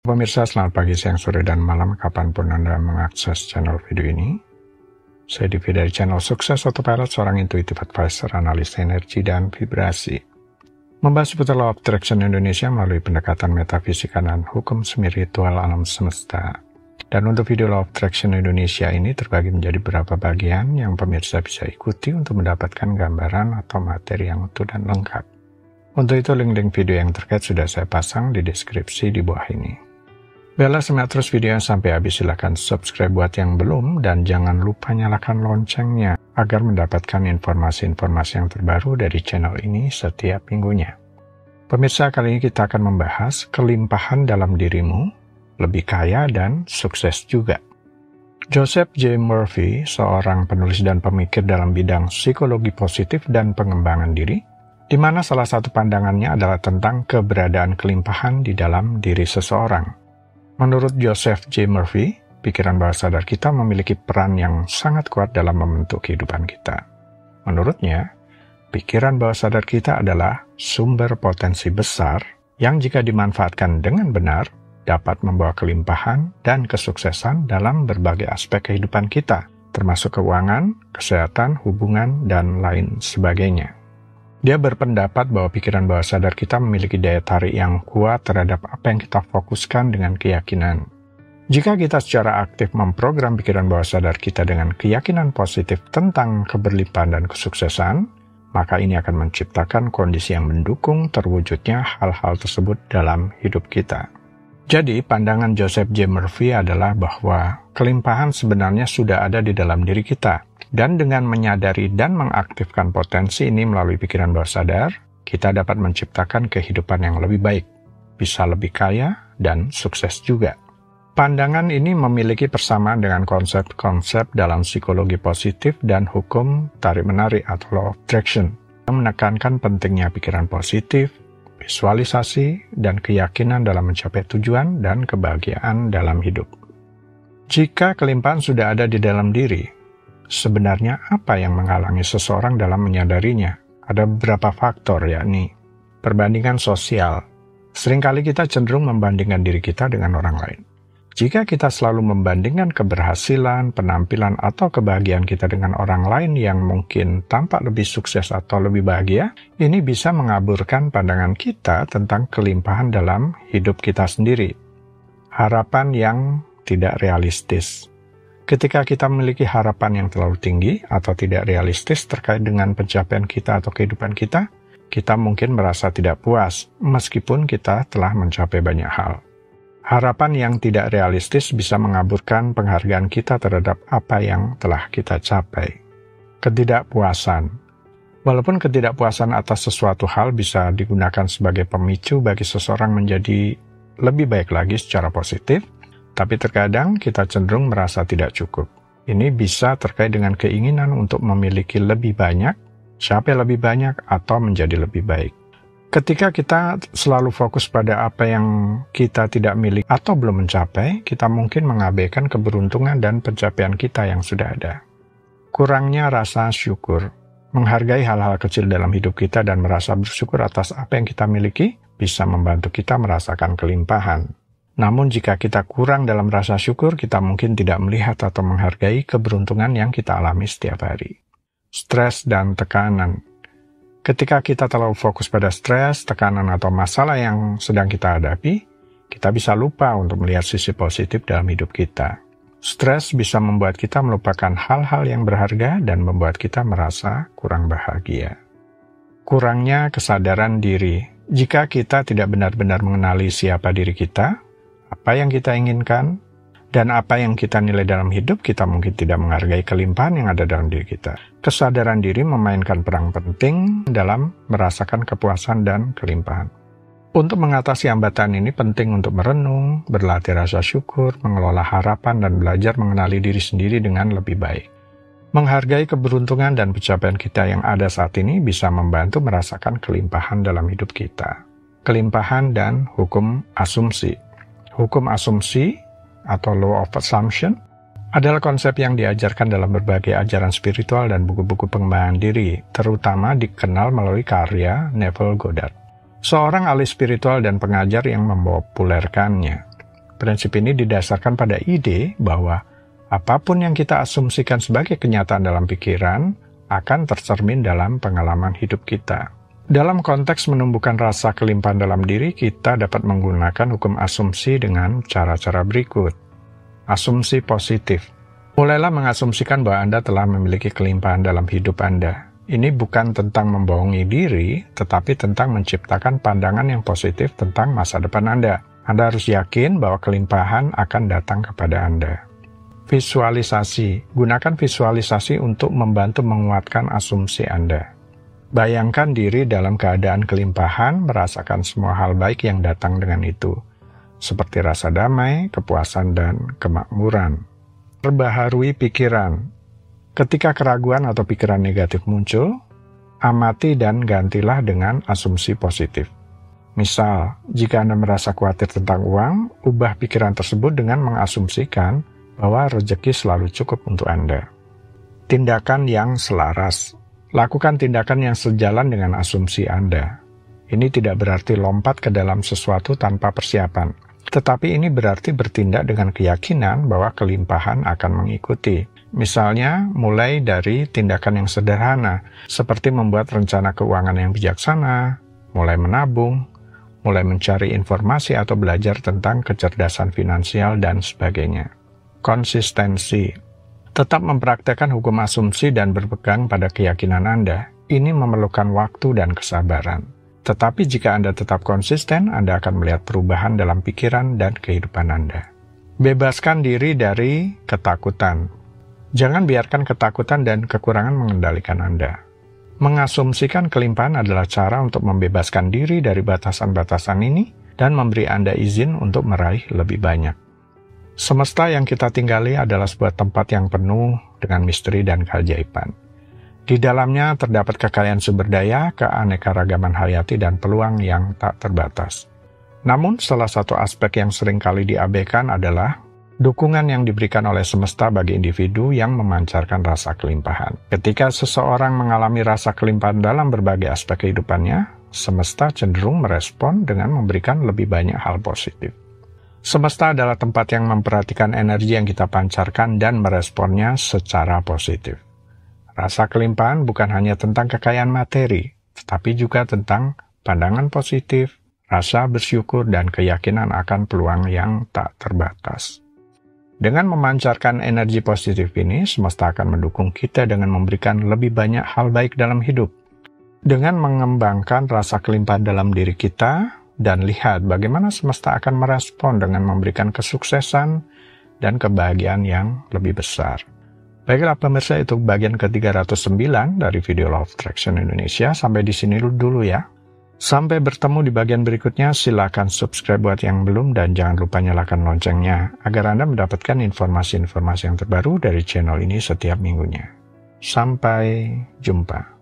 Pemirsa, selamat pagi, siang, sore, dan malam kapanpun Anda mengakses channel video ini. Saya Divi dari channel Sukses Autopilot, seorang intuitive advisor, analis energi, dan vibrasi. Membahas seputar Law of Attraction Indonesia melalui pendekatan metafisika dan hukum spiritual alam semesta. Dan untuk video Law of Attraction Indonesia ini terbagi menjadi beberapa bagian yang pemirsa bisa ikuti untuk mendapatkan gambaran atau materi yang utuh dan lengkap. Untuk itu link-link video yang terkait sudah saya pasang di deskripsi di bawah ini. Bella, semangat terus videonya sampai habis. Silahkan subscribe buat yang belum, dan jangan lupa nyalakan loncengnya agar mendapatkan informasi-informasi yang terbaru dari channel ini setiap minggunya. Pemirsa, kali ini kita akan membahas kelimpahan dalam dirimu, lebih kaya dan sukses juga. Joseph J. Murphy, seorang penulis dan pemikir dalam bidang psikologi positif dan pengembangan diri, di mana salah satu pandangannya adalah tentang keberadaan kelimpahan di dalam diri seseorang. Menurut Joseph J. Murphy, pikiran bawah sadar kita memiliki peran yang sangat kuat dalam membentuk kehidupan kita. Menurutnya, pikiran bawah sadar kita adalah sumber potensi besar yang jika dimanfaatkan dengan benar, dapat membawa kelimpahan dan kesuksesan dalam berbagai aspek kehidupan kita, termasuk keuangan, kesehatan, hubungan, dan lain sebagainya. Dia berpendapat bahwa pikiran bawah sadar kita memiliki daya tarik yang kuat terhadap apa yang kita fokuskan dengan keyakinan. Jika kita secara aktif memprogram pikiran bawah sadar kita dengan keyakinan positif tentang keberlimpahan dan kesuksesan, maka ini akan menciptakan kondisi yang mendukung terwujudnya hal-hal tersebut dalam hidup kita. Jadi, pandangan Joseph J. Murphy adalah bahwa kelimpahan sebenarnya sudah ada di dalam diri kita. Dan dengan menyadari dan mengaktifkan potensi ini melalui pikiran bawah sadar, kita dapat menciptakan kehidupan yang lebih baik, bisa lebih kaya, dan sukses juga. Pandangan ini memiliki persamaan dengan konsep-konsep dalam psikologi positif dan hukum tarik-menarik atau Law of Attraction, yang menekankan pentingnya pikiran positif, visualisasi, dan keyakinan dalam mencapai tujuan dan kebahagiaan dalam hidup. Jika kelimpahan sudah ada di dalam diri, sebenarnya apa yang menghalangi seseorang dalam menyadarinya? Ada beberapa faktor, yakni perbandingan sosial. Seringkali kita cenderung membandingkan diri kita dengan orang lain. Jika kita selalu membandingkan keberhasilan, penampilan, atau kebahagiaan kita dengan orang lain yang mungkin tampak lebih sukses atau lebih bahagia, ini bisa mengaburkan pandangan kita tentang kelimpahan dalam hidup kita sendiri. Harapan yang tidak realistis. Ketika kita memiliki harapan yang terlalu tinggi atau tidak realistis terkait dengan pencapaian kita atau kehidupan kita mungkin merasa tidak puas meskipun kita telah mencapai banyak hal. Harapan yang tidak realistis bisa mengaburkan penghargaan kita terhadap apa yang telah kita capai. Ketidakpuasan. Walaupun ketidakpuasan atas sesuatu hal bisa digunakan sebagai pemicu bagi seseorang menjadi lebih baik lagi secara positif, tapi terkadang kita cenderung merasa tidak cukup. Ini bisa terkait dengan keinginan untuk memiliki lebih banyak, capai lebih banyak, atau menjadi lebih baik. Ketika kita selalu fokus pada apa yang kita tidak miliki atau belum mencapai, kita mungkin mengabaikan keberuntungan dan pencapaian kita yang sudah ada. Kurangnya rasa syukur. Menghargai hal-hal kecil dalam hidup kita dan merasa bersyukur atas apa yang kita miliki bisa membantu kita merasakan kelimpahan. Namun jika kita kurang dalam rasa syukur, kita mungkin tidak melihat atau menghargai keberuntungan yang kita alami setiap hari. Stres dan tekanan. Ketika kita terlalu fokus pada stres, tekanan, atau masalah yang sedang kita hadapi, kita bisa lupa untuk melihat sisi positif dalam hidup kita. Stres bisa membuat kita melupakan hal-hal yang berharga dan membuat kita merasa kurang bahagia. Kurangnya kesadaran diri. Jika kita tidak benar-benar mengenali siapa diri kita, apa yang kita inginkan, dan apa yang kita nilai dalam hidup, kita mungkin tidak menghargai kelimpahan yang ada dalam diri kita. Kesadaran diri memainkan peran penting dalam merasakan kepuasan dan kelimpahan. Untuk mengatasi hambatan ini penting untuk merenung, berlatih rasa syukur, mengelola harapan, dan belajar mengenali diri sendiri dengan lebih baik. Menghargai keberuntungan dan pencapaian kita yang ada saat ini bisa membantu merasakan kelimpahan dalam hidup kita. Kelimpahan dan hukum asumsi. Hukum asumsi atau Law of Assumption adalah konsep yang diajarkan dalam berbagai ajaran spiritual dan buku-buku pengembangan diri, terutama dikenal melalui karya Neville Goddard, seorang ahli spiritual dan pengajar yang mempopulerkannya. Prinsip ini didasarkan pada ide bahwa apapun yang kita asumsikan sebagai kenyataan dalam pikiran akan tercermin dalam pengalaman hidup kita. Dalam konteks menumbuhkan rasa kelimpahan dalam diri, kita dapat menggunakan hukum asumsi dengan cara-cara berikut. Asumsi positif. Mulailah mengasumsikan bahwa Anda telah memiliki kelimpahan dalam hidup Anda. Ini bukan tentang membohongi diri, tetapi tentang menciptakan pandangan yang positif tentang masa depan Anda. Anda harus yakin bahwa kelimpahan akan datang kepada Anda. Visualisasi. Gunakan visualisasi untuk membantu menguatkan asumsi Anda. Bayangkan diri dalam keadaan kelimpahan, merasakan semua hal baik yang datang dengan itu, seperti rasa damai, kepuasan, dan kemakmuran. Perbaharui pikiran. Ketika keraguan atau pikiran negatif muncul, amati dan gantilah dengan asumsi positif. Misal, jika Anda merasa khawatir tentang uang, ubah pikiran tersebut dengan mengasumsikan bahwa rezeki selalu cukup untuk Anda. Tindakan yang selaras. Lakukan tindakan yang sejalan dengan asumsi Anda. Ini tidak berarti lompat ke dalam sesuatu tanpa persiapan, tetapi ini berarti bertindak dengan keyakinan bahwa kelimpahan akan mengikuti. Misalnya, mulai dari tindakan yang sederhana, seperti membuat rencana keuangan yang bijaksana, mulai menabung, mulai mencari informasi atau belajar tentang kecerdasan finansial, dan sebagainya. Konsistensi. Tetap mempraktekkan hukum asumsi dan berpegang pada keyakinan Anda. Ini memerlukan waktu dan kesabaran. Tetapi jika Anda tetap konsisten, Anda akan melihat perubahan dalam pikiran dan kehidupan Anda. Bebaskan diri dari ketakutan. Jangan biarkan ketakutan dan kekurangan mengendalikan Anda. Mengasumsikan kelimpahan adalah cara untuk membebaskan diri dari batasan-batasan ini dan memberi Anda izin untuk meraih lebih banyak. Semesta yang kita tinggali adalah sebuah tempat yang penuh dengan misteri dan keajaiban. Di dalamnya terdapat kekayaan sumber daya, keanekaragaman hayati, dan peluang yang tak terbatas. Namun, salah satu aspek yang seringkali diabaikan adalah dukungan yang diberikan oleh semesta bagi individu yang memancarkan rasa kelimpahan. Ketika seseorang mengalami rasa kelimpahan dalam berbagai aspek kehidupannya, semesta cenderung merespon dengan memberikan lebih banyak hal positif. Semesta adalah tempat yang memperhatikan energi yang kita pancarkan dan meresponnya secara positif. Rasa kelimpahan bukan hanya tentang kekayaan materi, tetapi juga tentang pandangan positif, rasa bersyukur, dan keyakinan akan peluang yang tak terbatas. Dengan memancarkan energi positif ini, semesta akan mendukung kita dengan memberikan lebih banyak hal baik dalam hidup. Dengan mengembangkan rasa kelimpahan dalam diri kita, dan lihat bagaimana semesta akan merespon dengan memberikan kesuksesan dan kebahagiaan yang lebih besar. Baiklah pemirsa, itu bagian ke-309 dari video Law of Attraction Indonesia. Sampai di sini dulu ya. Sampai bertemu di bagian berikutnya. Silakan subscribe buat yang belum dan jangan lupa nyalakan loncengnya agar Anda mendapatkan informasi-informasi yang terbaru dari channel ini setiap minggunya. Sampai jumpa.